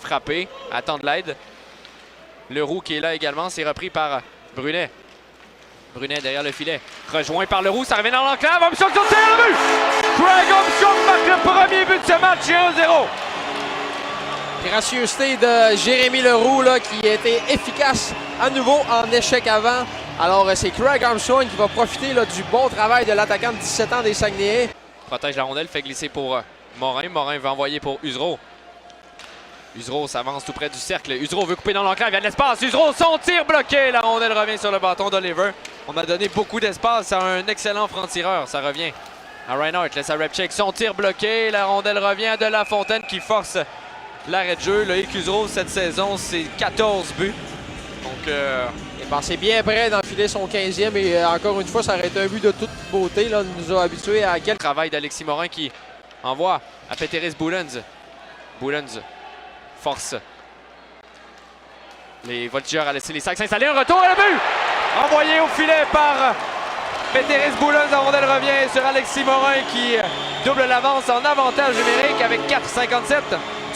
frapper, attendre l'aide. Leroux qui est là également, c'est repris par Brunet. Brunet derrière le filet, rejoint par Leroux, ça revient dans l'enclave. Armstrong sur le but! Craig Armstrong marque le premier but de ce match et 1-0. Gracieuseté de Jérémy Leroux là, qui a été efficace à nouveau en échec avant. Alors c'est Craig Armstrong qui va profiter là, du bon travail de l'attaquant de 17 ans des Saguenayens. Protège la rondelle, fait glisser pour Morin. Morin va envoyer pour Usereau. Usereau s'avance tout près du cercle. Usereau veut couper dans l'enclave, il y a de l'espace. Usereau, son tir bloqué. La rondelle revient sur le bâton d'Oliver. On a donné beaucoup d'espace à un excellent franc-tireur. Ça revient à Reinhardt, laisse à Repchik. Son tir bloqué. La rondelle revient à De La Fontaine qui force l'arrêt de jeu. Loïc Usereau, cette saison, c'est 14 buts. Donc, c'est bien prêt d'enfiler son 15e et encore une fois, ça aurait été un but de toute beauté. Là, nous a habitués à quel travail d'Alexis Morin qui envoie à Peteris Boulens. Boulens force les voltigeurs à laisser les Sacs s'installer. Un retour et le but! Envoyé au filet par Peteris Boulens. La rondelle revient sur Alexis Morin qui double l'avance en avantage numérique avec 4,57.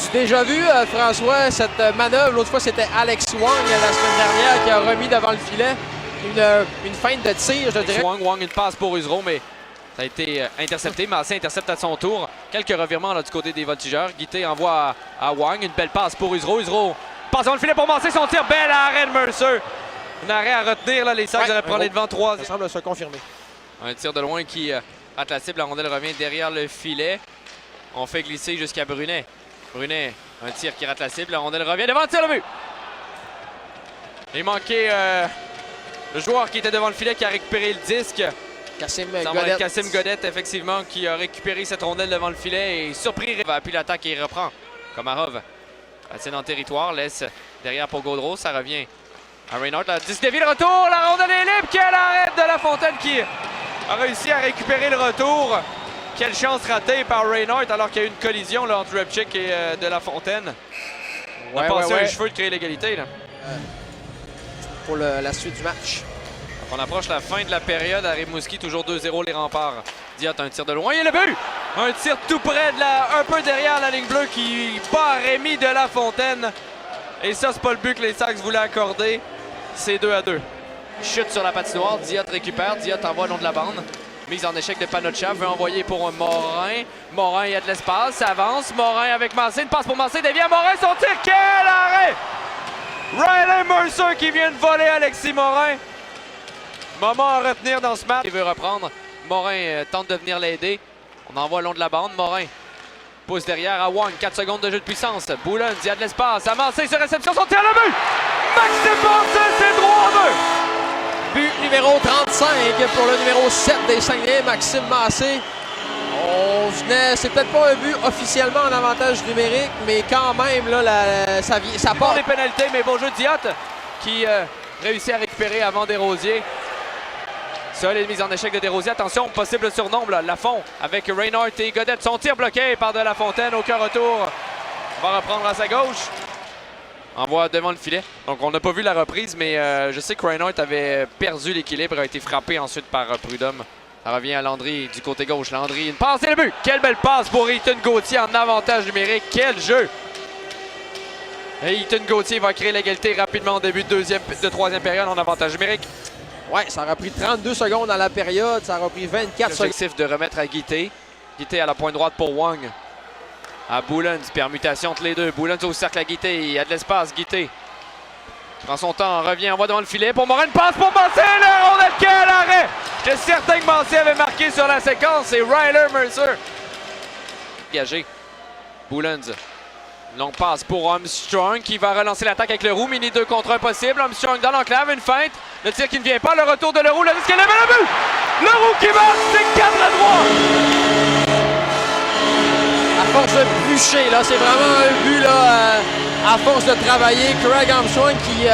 Tu as déjà vu, François, cette manœuvre? L'autre fois, c'était Alex Wang la semaine dernière qui a remis devant le filet une feinte de tir, je dirais. Wang, une passe pour Usereau, mais ça a été intercepté. Massé intercepte à son tour. Quelques revirements là, du côté des voltigeurs. Guité envoie à Wang. Une belle passe pour Usereau. Usereau passe devant le filet pour Massé son tir. Bel arrêt de Mercer. Un arrêt à retenir. Là, les Sacs auraient prendre les devants 3. Ça semble se confirmer. Un tir de loin qui rate la cible. La rondelle revient derrière le filet. On fait glisser jusqu'à Brunet. Brunet, un tir qui rate la cible. La rondelle revient devant le tir, le but. Il manquait le joueur qui était devant le filet qui a récupéré le disque. Kassim Godette, effectivement, qui a récupéré cette rondelle devant le filet et surpris. Appuie l'attaque et il reprend. Komarov patine en territoire, laisse derrière pour Gaudreau. Ça revient à Reinhardt. La disque dévie, le retour. La rondelle est libre. Quel arrêt de La Fontaine qui a réussi à récupérer le retour. Quelle chance ratée par Reinhardt alors qu'il y a eu une collision là, entre Repchik et De La Fontaine. On a passé un cheveu de créer l'égalité. Pour la suite du match. On approche la fin de la période à Rimouski, toujours 2-0 les remparts. Diot, un tir de loin et le but! Un tir tout près de un peu derrière la ligne bleue qui bat Rémi De La Fontaine. Et ça, c'est pas le but que les Sacs voulaient accorder. C'est 2-2. Chute sur la patinoire, Diot récupère, Diot envoie le long de la bande. Mise en échec de Panocha, veut envoyer pour Morin. Morin, il y a de l'espace, ça avance. Morin avec Massé, une passe pour Massé, dévie à Morin, son tir, quel arrêt! Riley Mercer qui vient de voler Alexis Morin. Moment à retenir dans ce match. Il veut reprendre. Morin tente de venir l'aider. On envoie le long de la bande. Morin pousse derrière à Wang. 4 secondes de jeu de puissance. Boulens, il y a de l'espace. Amassé sur réception, son tir, le but! Maxime Massé, c'est droit en but! But numéro 35 pour le numéro 7 des Saguenayens, Maxime Massé. On venait, c'est peut-être pas un but officiellement en avantage numérique, mais quand même, là, ça part. Les pénalités, mais bon jeu de Diot qui réussit à récupérer avant Desrosiers. Solide mise en échec de Desrosiers. Attention, possible surnombre, là, Lafont avec Reinhardt et Godette. Son tir bloqué par De La Fontaine. Aucun retour. On va reprendre à sa gauche. Envoie devant le filet. Donc, on n'a pas vu la reprise, mais je sais que Reinhardt avait perdu l'équilibre, a été frappé ensuite par Prudhomme. Ça revient à Landry du côté gauche. Landry, une passe et le but! Quelle belle passe pour Ethan Gauthier en avantage numérique. Quel jeu! Et Ethan Gauthier va créer l'égalité rapidement au début de troisième période en avantage numérique. Ouais, ça aura pris 32 secondes dans la période. Ça aura pris 24 secondes. L'objectif de remettre à Guité. Guité à la pointe droite pour Wang. À Boulens, permutation entre les deux. Boulens au cercle à Guité. Il y a de l'espace, Guité. Prend son temps, revient, envoie devant le filet. Pour Morin, passe pour Massé. La rondelle, quel arrêt! Je suis certain que Massé avait marqué sur la séquence. C'est Riley Mercer. Engagé. Boulens. Longue passe pour Armstrong qui va relancer l'attaque avec Leroux. Mini 2 contre 1 possible. Armstrong dans l'enclave, une feinte. Le tir qui ne vient pas. Le retour de Leroux. Le risque est levé, le but! Leroux qui marque, c'est 4 à 3. À force de bûcher, là, c'est vraiment un but là, à force de travailler. Craig Armstrong qui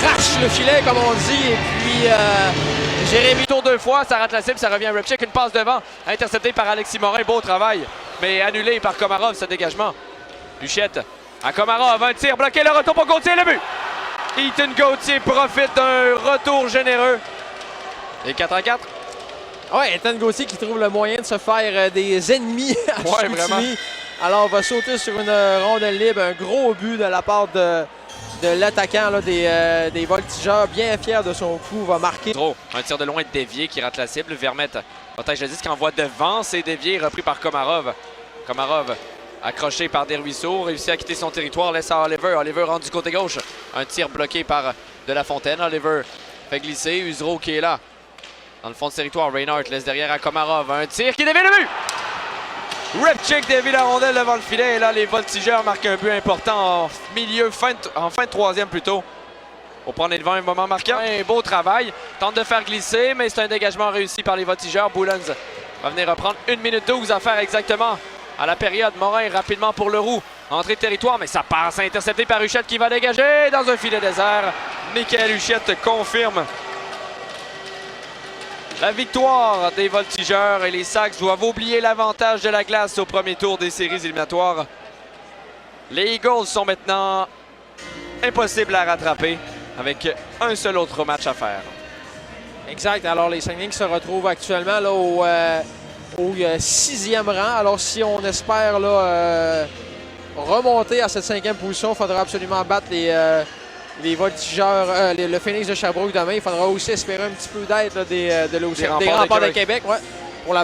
crache le filet, comme on dit. Et puis Jérémy. Tour 2 fois, ça rate la cible, ça revient à Repchik. Une passe devant, intercepté par Alexis Morin. Beau travail, mais annulé par Komarov, ce dégagement. Luchette à Komarov, un tir bloqué, le retour pour Gauthier, le but! Ethan Gauthier profite d'un retour généreux. Et 4-4. Ouais, Ethan Gauthier qui trouve le moyen de se faire des ennemis à ouais, vraiment. Alors, on va sauter sur une rondelle libre. Un gros but de la part de l'attaquant là, des Voltigeurs. Bien fier de son coup, va marquer. Un tir de loin dévié qui rate la cible. Vermette protège le disque, envoie devant. C'est dévié, repris par Komarov. Komarov accroché par Desruisseaux, réussit à quitter son territoire, laisse à Oliver. Oliver rendu du côté gauche. Un tir bloqué par De La Fontaine. Oliver fait glisser. Usereau qui est là. Dans le fond de territoire, Reinhardt laisse derrière à Komarov. Un tir qui dévie le but! Repchick dévie la rondelle devant le filet. Et là, les Voltigeurs marquent un but important en fin de troisième plutôt. Pour prendre les devants, un moment marquant. Un beau travail. Tente de faire glisser, mais c'est un dégagement réussi par les Voltigeurs. Boulans va venir reprendre 1 minute 12 à faire exactement à la période. Morin rapidement pour Leroux. Entrée de territoire, mais ça passe intercepté par Huchette qui va dégager dans un filet désert. Michael Huchette confirme la victoire des Voltigeurs et les Sacs doivent oublier l'avantage de la glace au premier tour des séries éliminatoires. Les Eagles sont maintenant impossibles à rattraper avec un seul autre match à faire. Exact. Alors, les Saguenay qui se retrouvent actuellement là, au 6e rang. Alors, si on espère là, remonter à cette 5e position, il faudra absolument battre les Voltigeurs, le Phoenix de Sherbrooke demain. Il faudra aussi espérer un petit peu d'aide des Remparts de Québec pour la